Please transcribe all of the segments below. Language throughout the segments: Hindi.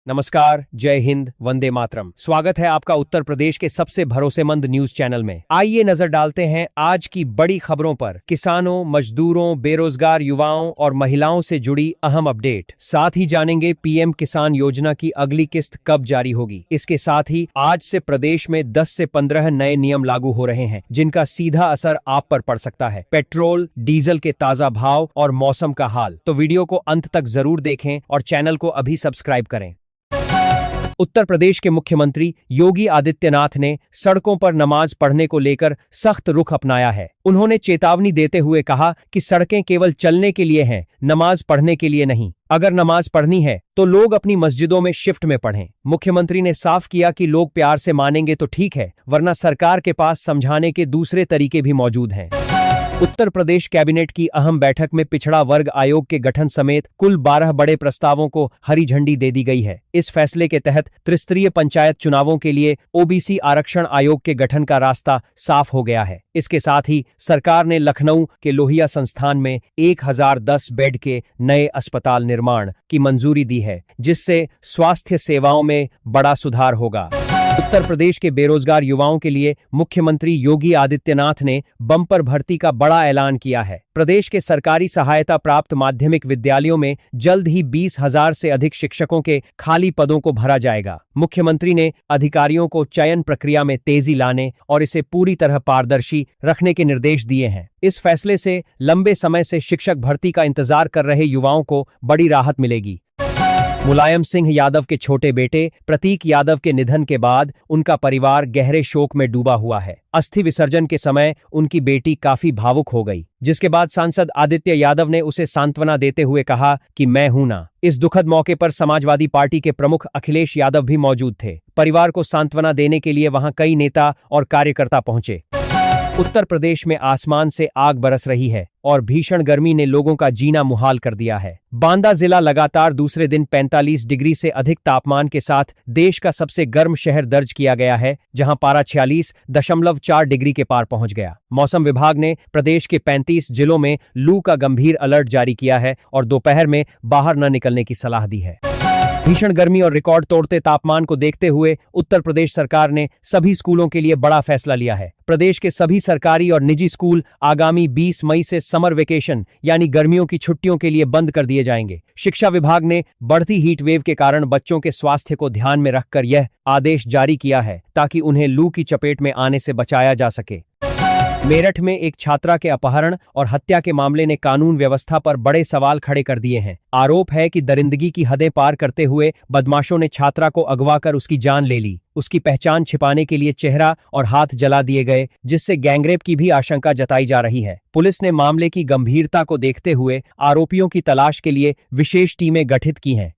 नमस्कार, जय हिंद, वंदे मातरम। स्वागत है आपका उत्तर प्रदेश के सबसे भरोसेमंद न्यूज चैनल में। आइए नजर डालते हैं आज की बड़ी खबरों पर। किसानों, मजदूरों, बेरोजगार युवाओं और महिलाओं से जुड़ी अहम अपडेट। साथ ही जानेंगे पीएम किसान योजना की अगली किस्त कब जारी होगी। इसके साथ ही आज से प्रदेश में 10 से 15 नए नियम लागू हो रहे हैं, जिनका सीधा असर आप पर पड़ सकता है। पेट्रोल, डीजल के ताजा भाव और मौसम का हाल। तो वीडियो को अंत तक जरूर देखें और चैनल को अभी सब्सक्राइब करें। उत्तर प्रदेश के मुख्यमंत्री योगी आदित्यनाथ ने सड़कों पर नमाज पढ़ने को लेकर सख्त रुख अपनाया है। उन्होंने चेतावनी देते हुए कहा कि सड़कें केवल चलने के लिए हैं, नमाज पढ़ने के लिए नहीं। अगर नमाज पढ़नी है तो लोग अपनी मस्जिदों में शिफ्ट में पढ़ें। मुख्यमंत्री ने साफ किया कि लोग प्यार से मानेंगे तो ठीक है, वरना सरकार के पास समझाने के दूसरे तरीके भी मौजूद हैं। उत्तर प्रदेश कैबिनेट की अहम बैठक में पिछड़ा वर्ग आयोग के गठन समेत कुल 12 बड़े प्रस्तावों को हरी झंडी दे दी गई है। इस फैसले के तहत त्रिस्तरीय पंचायत चुनावों के लिए ओबीसी आरक्षण आयोग के गठन का रास्ता साफ हो गया है। इसके साथ ही सरकार ने लखनऊ के लोहिया संस्थान में 1010 बेड के नए अस्पताल निर्माण की मंजूरी दी है, जिससे स्वास्थ्य सेवाओं में बड़ा सुधार होगा। उत्तर प्रदेश के बेरोजगार युवाओं के लिए मुख्यमंत्री योगी आदित्यनाथ ने बम्पर भर्ती का बड़ा ऐलान किया है। प्रदेश के सरकारी सहायता प्राप्त माध्यमिक विद्यालयों में जल्द ही 20,000 से अधिक शिक्षकों के खाली पदों को भरा जाएगा। मुख्यमंत्री ने अधिकारियों को चयन प्रक्रिया में तेजी लाने और इसे पूरी तरह पारदर्शी रखने के निर्देश दिए हैं। इस फैसले से लंबे समय से शिक्षक भर्ती का इंतजार कर रहे युवाओं को बड़ी राहत मिलेगी। मुलायम सिंह यादव के छोटे बेटे प्रतीक यादव के निधन के बाद उनका परिवार गहरे शोक में डूबा हुआ है। अस्थि विसर्जन के समय उनकी बेटी काफी भावुक हो गई, जिसके बाद सांसद आदित्य यादव ने उसे सांत्वना देते हुए कहा कि मैं हूं ना। इस दुखद मौके पर समाजवादी पार्टी के प्रमुख अखिलेश यादव भी मौजूद थे। परिवार को सांत्वना देने के लिए वहां कई नेता और कार्यकर्ता पहुंचे। उत्तर प्रदेश में आसमान से आग बरस रही है और भीषण गर्मी ने लोगों का जीना मुहाल कर दिया है। बांदा जिला लगातार दूसरे दिन 45 डिग्री से अधिक तापमान के साथ देश का सबसे गर्म शहर दर्ज किया गया है, जहां पारा 46.4 डिग्री के पार पहुंच गया। मौसम विभाग ने प्रदेश के 35 जिलों में लू का गंभीर अलर्ट जारी किया है और दोपहर में बाहर न निकलने की सलाह दी है। भीषण गर्मी और रिकॉर्ड तोड़ते तापमान को देखते हुए उत्तर प्रदेश सरकार ने सभी स्कूलों के लिए बड़ा फैसला लिया है। प्रदेश के सभी सरकारी और निजी स्कूल आगामी 20 मई से समर वेकेशन यानी गर्मियों की छुट्टियों के लिए बंद कर दिए जाएंगे। शिक्षा विभाग ने बढ़ती हीट वेव के कारण बच्चों के स्वास्थ्य को ध्यान में रखकर यह आदेश जारी किया है, ताकि उन्हें लू की चपेट में आने से बचाया जा सके। मेरठ में एक छात्रा के अपहरण और हत्या के मामले ने कानून व्यवस्था पर बड़े सवाल खड़े कर दिए हैं। आरोप है कि दरिंदगी की हदें पार करते हुए बदमाशों ने छात्रा को अगवा कर उसकी जान ले ली। उसकी पहचान छिपाने के लिए चेहरा और हाथ जला दिए गए, जिससे गैंगरेप की भी आशंका जताई जा रही है। पुलिस ने मामले की गंभीरता को देखते हुए आरोपियों की तलाश के लिए विशेष टीमें गठित की हैं।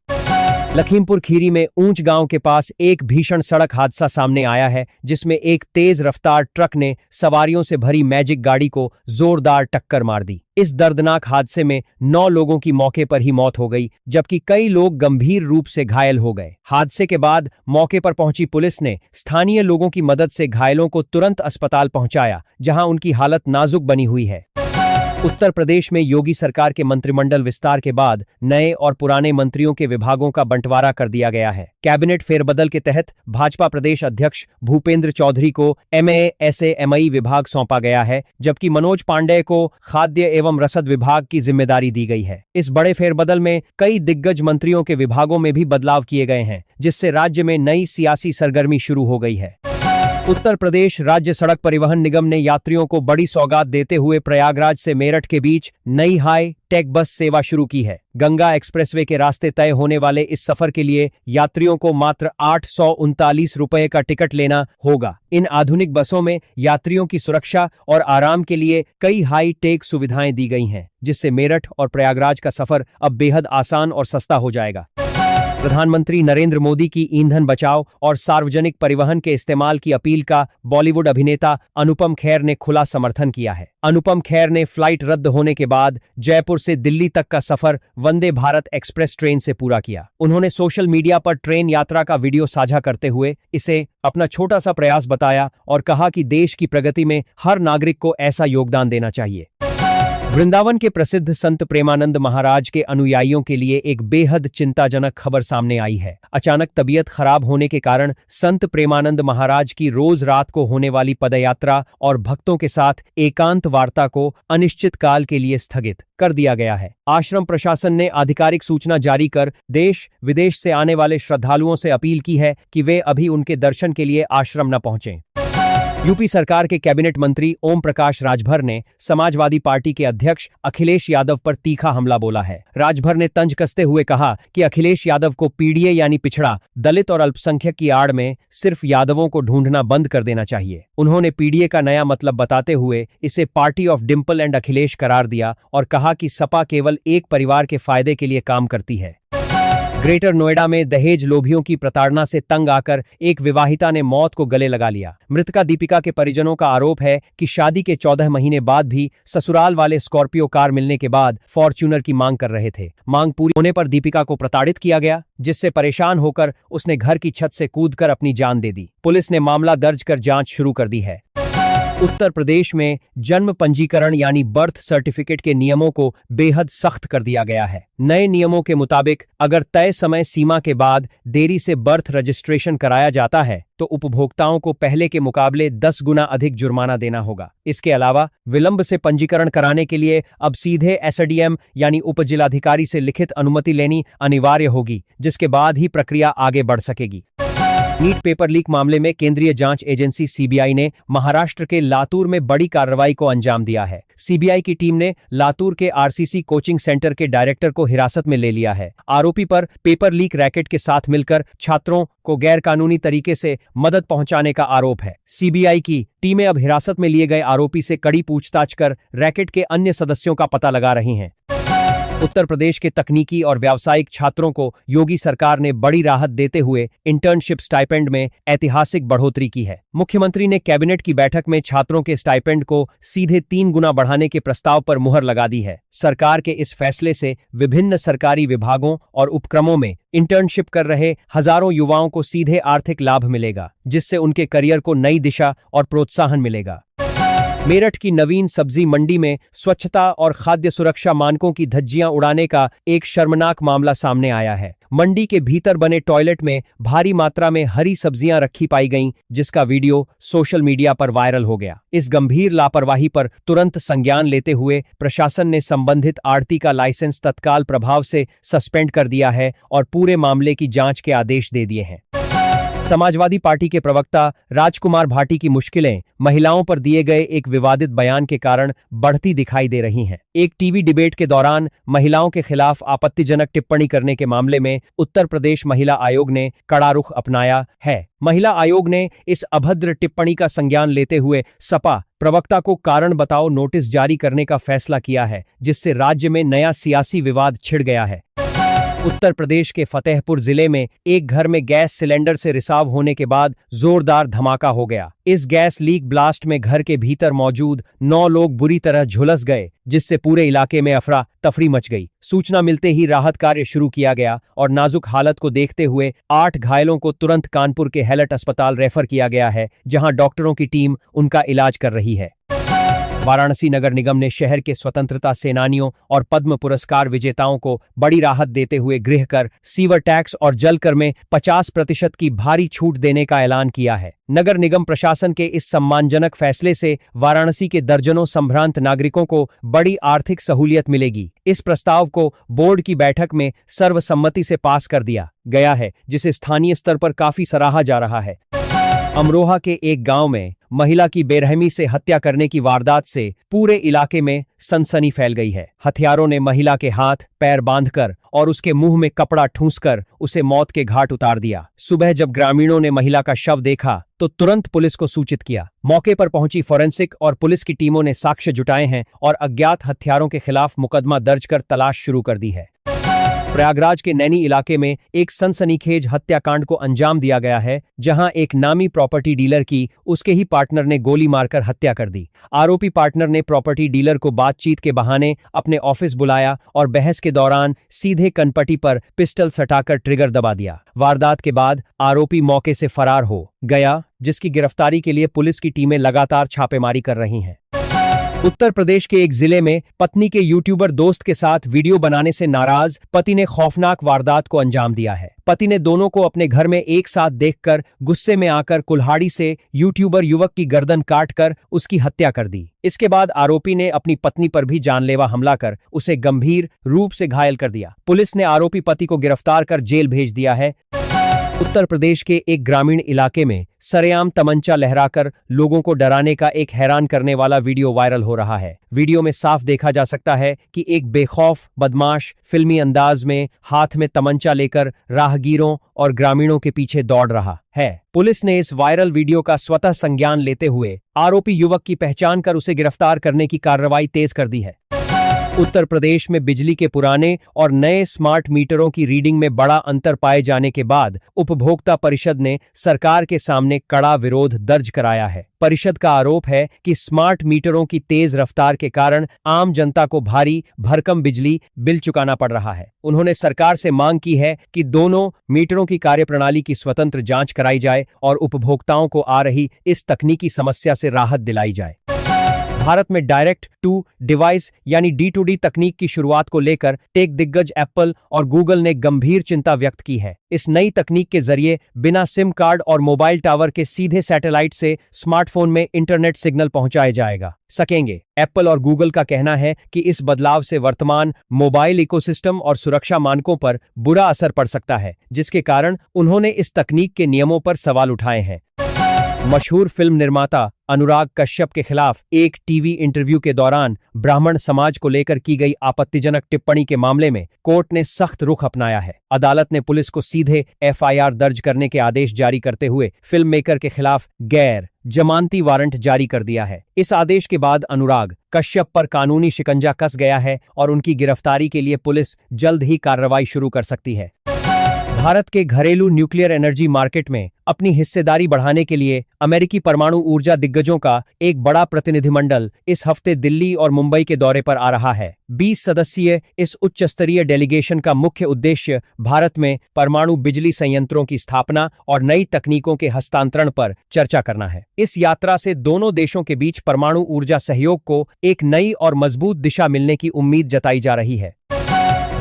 लखीमपुर खीरी में ऊंच गांव के पास एक भीषण सड़क हादसा सामने आया है, जिसमें एक तेज रफ्तार ट्रक ने सवारियों से भरी मैजिक गाड़ी को जोरदार टक्कर मार दी। इस दर्दनाक हादसे में 9 लोगों की मौके पर ही मौत हो गई, जबकि कई लोग गंभीर रूप से घायल हो गए। हादसे के बाद मौके पर पहुंची पुलिस ने स्थानीय लोगों की मदद से घायलों को तुरंत अस्पताल पहुंचाया, जहां उनकी हालत नाजुक बनी हुई है। उत्तर प्रदेश में योगी सरकार के मंत्रिमंडल विस्तार के बाद नए और पुराने मंत्रियों के विभागों का बंटवारा कर दिया गया है। कैबिनेट फेरबदल के तहत भाजपा प्रदेश अध्यक्ष भूपेंद्र चौधरी को MASAMI विभाग सौंपा गया है, जबकि मनोज पांडेय को खाद्य एवं रसद विभाग की जिम्मेदारी दी गई है। इस बड़े फेरबदल में कई दिग्गज मंत्रियों के विभागों में भी बदलाव किए गए हैं, जिससे राज्य में नई सियासी सरगर्मी शुरू हो गई है। उत्तर प्रदेश राज्य सड़क परिवहन निगम ने यात्रियों को बड़ी सौगात देते हुए प्रयागराज से मेरठ के बीच नई हाई टेक बस सेवा शुरू की है। गंगा एक्सप्रेसवे के रास्ते तय होने वाले इस सफर के लिए यात्रियों को मात्र 839 रुपए का टिकट लेना होगा। इन आधुनिक बसों में यात्रियों की सुरक्षा और आराम के लिए कई हाई टेक सुविधाएं दी गई हैं, जिससे मेरठ और प्रयागराज का सफर अब बेहद आसान और सस्ता हो जाएगा। प्रधानमंत्री नरेंद्र मोदी की ईंधन बचाओ और सार्वजनिक परिवहन के इस्तेमाल की अपील का बॉलीवुड अभिनेता अनुपम खेर ने खुला समर्थन किया है। अनुपम खेर ने फ्लाइट रद्द होने के बाद जयपुर से दिल्ली तक का सफर वंदे भारत एक्सप्रेस ट्रेन से पूरा किया। उन्होंने सोशल मीडिया पर ट्रेन यात्रा का वीडियो साझा करते हुए इसे अपना छोटा सा प्रयास बताया और कहा कि देश की प्रगति में हर नागरिक को ऐसा योगदान देना चाहिए। वृंदावन के प्रसिद्ध संत प्रेमानंद महाराज के अनुयायियों के लिए एक बेहद चिंताजनक खबर सामने आई है। अचानक तबीयत खराब होने के कारण संत प्रेमानंद महाराज की रोज रात को होने वाली पदयात्रा और भक्तों के साथ एकांत वार्ता को अनिश्चित काल के लिए स्थगित कर दिया गया है। आश्रम प्रशासन ने आधिकारिक सूचना जारी कर देश विदेश से आने वाले श्रद्धालुओं से अपील की है कि वे अभी उनके दर्शन के लिए आश्रम न पहुंचें। यूपी सरकार के कैबिनेट मंत्री ओम प्रकाश राजभर ने समाजवादी पार्टी के अध्यक्ष अखिलेश यादव पर तीखा हमला बोला है। राजभर ने तंज कसते हुए कहा कि अखिलेश यादव को पीडीए यानी पिछड़ा, दलित और अल्पसंख्यक की आड़ में सिर्फ यादवों को ढूंढना बंद कर देना चाहिए। उन्होंने पीडीए का नया मतलब बताते हुए इसे party of Dimple and Akhilesh करार दिया और कहा कि सपा केवल एक परिवार के फायदे के लिए काम करती है। ग्रेटर नोएडा में दहेज लोभियों की प्रताड़ना से तंग आकर एक विवाहिता ने मौत को गले लगा लिया। मृतका दीपिका के परिजनों का आरोप है कि शादी के 14 महीने बाद भी ससुराल वाले स्कॉर्पियो कार मिलने के बाद फॉर्च्यूनर की मांग कर रहे थे। मांग पूरी होने पर दीपिका को प्रताड़ित किया गया, जिससे परेशान होकर उसने घर की छत से कूदकर अपनी जान दे दी। पुलिस ने मामला दर्ज कर जांच शुरू कर दी है। उत्तर प्रदेश में जन्म पंजीकरण यानी बर्थ सर्टिफिकेट के नियमों को बेहद सख्त कर दिया गया है। नए नियमों के मुताबिक अगर तय समय सीमा के बाद देरी से बर्थ रजिस्ट्रेशन कराया जाता है तो उपभोक्ताओं को पहले के मुकाबले 10 गुना अधिक जुर्माना देना होगा। इसके अलावा विलंब से पंजीकरण कराने के लिए अब सीधे एसडीएम यानी उपजिलाधिकारी से लिखित अनुमति लेनी अनिवार्य होगी, जिसके बाद ही प्रक्रिया आगे बढ़ सकेगी। नीट पेपर लीक मामले में केंद्रीय जांच एजेंसी सीबीआई ने महाराष्ट्र के लातूर में बड़ी कार्रवाई को अंजाम दिया है। सीबीआई की टीम ने लातूर के आरसीसी कोचिंग सेंटर के डायरेक्टर को हिरासत में ले लिया है। आरोपी पर पेपर लीक रैकेट के साथ मिलकर छात्रों को गैरकानूनी तरीके से मदद पहुंचाने का आरोप है। सीबीआई की टीमें अब हिरासत में लिए गए आरोपी से कड़ी पूछताछ कर रैकेट के अन्य सदस्यों का पता लगा रही हैं। उत्तर प्रदेश के तकनीकी और व्यावसायिक छात्रों को योगी सरकार ने बड़ी राहत देते हुए इंटर्नशिप स्टाइपेंड में ऐतिहासिक बढ़ोतरी की है। मुख्यमंत्री ने कैबिनेट की बैठक में छात्रों के स्टाइपेंड को सीधे 3 गुना बढ़ाने के प्रस्ताव पर मुहर लगा दी है। सरकार के इस फैसले से विभिन्न सरकारी विभागों और उपक्रमों में इंटर्नशिप कर रहे हजारों युवाओं को सीधे आर्थिक लाभ मिलेगा, जिससे उनके करियर को नई दिशा और प्रोत्साहन मिलेगा। मेरठ की नवीन सब्जी मंडी में स्वच्छता और खाद्य सुरक्षा मानकों की धज्जियां उड़ाने का एक शर्मनाक मामला सामने आया है। मंडी के भीतर बने टॉयलेट में भारी मात्रा में हरी सब्जियां रखी पाई गईं, जिसका वीडियो सोशल मीडिया पर वायरल हो गया। इस गंभीर लापरवाही पर तुरंत संज्ञान लेते हुए प्रशासन ने संबंधित आढ़ती का लाइसेंस तत्काल प्रभाव से सस्पेंड कर दिया है और पूरे मामले की जांच के आदेश दे दिए हैं। समाजवादी पार्टी के प्रवक्ता राजकुमार भाटी की मुश्किलें महिलाओं पर दिए गए एक विवादित बयान के कारण बढ़ती दिखाई दे रही हैं। एक टीवी डिबेट के दौरान महिलाओं के खिलाफ आपत्तिजनक टिप्पणी करने के मामले में उत्तर प्रदेश महिला आयोग ने कड़ा रुख अपनाया है। महिला आयोग ने इस अभद्र टिप्पणी का संज्ञान लेते हुए सपा प्रवक्ता को कारण बताओ नोटिस जारी करने का फैसला किया है, जिससे राज्य में नया सियासी विवाद छिड़ गया है। उत्तर प्रदेश के फतेहपुर जिले में एक घर में गैस सिलेंडर से रिसाव होने के बाद जोरदार धमाका हो गया। इस गैस लीक ब्लास्ट में घर के भीतर मौजूद 9 लोग बुरी तरह झुलस गए, जिससे पूरे इलाके में अफरा तफरी मच गई। सूचना मिलते ही राहत कार्य शुरू किया गया और नाजुक हालत को देखते हुए 8 घायलों को तुरंत कानपुर के हेलट अस्पताल रेफर किया गया है, जहां डॉक्टरों की टीम उनका इलाज कर रही है। वाराणसी नगर निगम ने शहर के स्वतंत्रता सेनानियों और पद्म पुरस्कार विजेताओं को बड़ी राहत देते हुए गृह कर, सीवर टैक्स और जल कर में 50% की भारी छूट देने का ऐलान किया है। नगर निगम प्रशासन के इस सम्मानजनक फैसले से वाराणसी के दर्जनों संभ्रांत नागरिकों को बड़ी आर्थिक सहूलियत मिलेगी। इस प्रस्ताव को बोर्ड की बैठक में सर्वसम्मति से पास कर दिया गया है, जिसे स्थानीय स्तर पर काफी सराहा जा रहा है। अमरोहा के एक गांव में महिला की बेरहमी से हत्या करने की वारदात से पूरे इलाके में सनसनी फैल गई है। हत्यारों ने महिला के हाथ पैर बांधकर और उसके मुंह में कपड़ा ठूंसकर उसे मौत के घाट उतार दिया। सुबह जब ग्रामीणों ने महिला का शव देखा तो तुरंत पुलिस को सूचित किया। मौके पर पहुंची फोरेंसिक और पुलिस की टीमों ने साक्ष्य जुटाए हैं और अज्ञात हत्यारों के खिलाफ मुकदमा दर्ज कर तलाश शुरू कर दी है। प्रयागराज के नैनी इलाके में एक सनसनीखेज हत्याकांड को अंजाम दिया गया है, जहां एक नामी प्रॉपर्टी डीलर की उसके ही पार्टनर ने गोली मारकर हत्या कर दी। आरोपी पार्टनर ने प्रॉपर्टी डीलर को बातचीत के बहाने अपने ऑफिस बुलाया और बहस के दौरान सीधे कनपटी पर पिस्टल सटाकर ट्रिगर दबा दिया। वारदात के बाद आरोपी मौके से फरार हो गया, जिसकी गिरफ्तारी के लिए पुलिस की टीमें लगातार छापेमारी कर रही हैं। उत्तर प्रदेश के एक जिले में पत्नी के यूट्यूबर दोस्त के साथ वीडियो बनाने से नाराज पति ने खौफनाक वारदात को अंजाम दिया है। पति ने दोनों को अपने घर में एक साथ देखकर गुस्से में आकर कुल्हाड़ी से यूट्यूबर युवक की गर्दन काटकर उसकी हत्या कर दी। इसके बाद आरोपी ने अपनी पत्नी पर भी जानलेवा हमला कर उसे गंभीर रूप से घायल कर दिया। पुलिस ने आरोपी पति को गिरफ्तार कर जेल भेज दिया है। उत्तर प्रदेश के एक ग्रामीण इलाके में सरेआम तमंचा लहराकर लोगों को डराने का एक हैरान करने वाला वीडियो वायरल हो रहा है। वीडियो में साफ देखा जा सकता है कि एक बेखौफ बदमाश फिल्मी अंदाज में हाथ में तमंचा लेकर राहगीरों और ग्रामीणों के पीछे दौड़ रहा है। पुलिस ने इस वायरल वीडियो का स्वतः संज्ञान लेते हुए आरोपी युवक की पहचान कर उसे गिरफ्तार करने की कार्रवाई तेज कर दी है। उत्तर प्रदेश में बिजली के पुराने और नए स्मार्ट मीटरों की रीडिंग में बड़ा अंतर पाए जाने के बाद उपभोक्ता परिषद ने सरकार के सामने कड़ा विरोध दर्ज कराया है। परिषद का आरोप है कि स्मार्ट मीटरों की तेज रफ्तार के कारण आम जनता को भारी भरकम बिजली बिल चुकाना पड़ रहा है। उन्होंने सरकार से मांग की है कि दोनों मीटरों की कार्यप्रणाली की स्वतंत्र जांच कराई जाए और उपभोक्ताओं को आ रही इस तकनीकी समस्या से राहत दिलाई जाए। भारत में डायरेक्ट टू डिवाइस यानी D2D तकनीक की शुरुआत को लेकर टेक दिग्गज एप्पल और गूगल ने गंभीर चिंता व्यक्त की है। इस नई तकनीक के जरिए बिना सिम कार्ड और मोबाइल टावर के सीधे सैटेलाइट से स्मार्टफोन में इंटरनेट सिग्नल पहुंचाया जाएगा सकेंगे। एप्पल और गूगल का कहना है कि इस बदलाव से वर्तमान मोबाइल इकोसिस्टम और सुरक्षा मानकों पर बुरा असर पड़ सकता है, जिसके कारण उन्होंने इस तकनीक के नियमों पर सवाल उठाए हैं। मशहूर फिल्म निर्माता अनुराग कश्यप के खिलाफ एक टीवी इंटरव्यू के दौरान ब्राह्मण समाज को लेकर की गई आपत्तिजनक टिप्पणी के मामले में कोर्ट ने सख्त रुख अपनाया है। अदालत ने पुलिस को सीधे FIR दर्ज करने के आदेश जारी करते हुए फिल्म मेकर के खिलाफ गैर जमानती वारंट जारी कर दिया है। इस आदेश के बाद अनुराग कश्यप पर कानूनी शिकंजा कस गया है और उनकी गिरफ्तारी के लिए पुलिस जल्द ही कार्रवाई शुरू कर सकती है। भारत के घरेलू न्यूक्लियर एनर्जी मार्केट में अपनी हिस्सेदारी बढ़ाने के लिए अमेरिकी परमाणु ऊर्जा दिग्गजों का एक बड़ा प्रतिनिधिमंडल इस हफ्ते दिल्ली और मुंबई के दौरे पर आ रहा है। 20 सदस्यीय इस उच्च स्तरीय डेलीगेशन का मुख्य उद्देश्य भारत में परमाणु बिजली संयंत्रों की स्थापना और नई तकनीकों के हस्तांतरण पर चर्चा करना है। इस यात्रा से दोनों देशों के बीच परमाणु ऊर्जा सहयोग को एक नई और मजबूत दिशा मिलने की उम्मीद जताई जा रही है।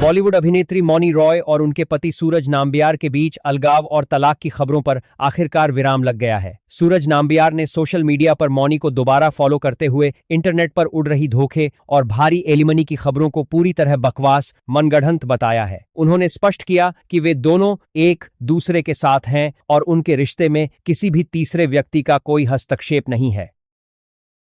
बॉलीवुड अभिनेत्री मौनी रॉय और उनके पति सूरज नाम्बियार के बीच अलगाव और तलाक की खबरों पर आखिरकार विराम लग गया है। सूरज नाम्बियार ने सोशल मीडिया पर मौनी को दोबारा फॉलो करते हुए इंटरनेट पर उड़ रही धोखे और भारी एलिमनी की खबरों को पूरी तरह बकवास मनगढ़ंत बताया है। उन्होंने स्पष्ट किया कि वे दोनों एक दूसरे के साथ हैं और उनके रिश्ते में किसी भी तीसरे व्यक्ति का कोई हस्तक्षेप नहीं है।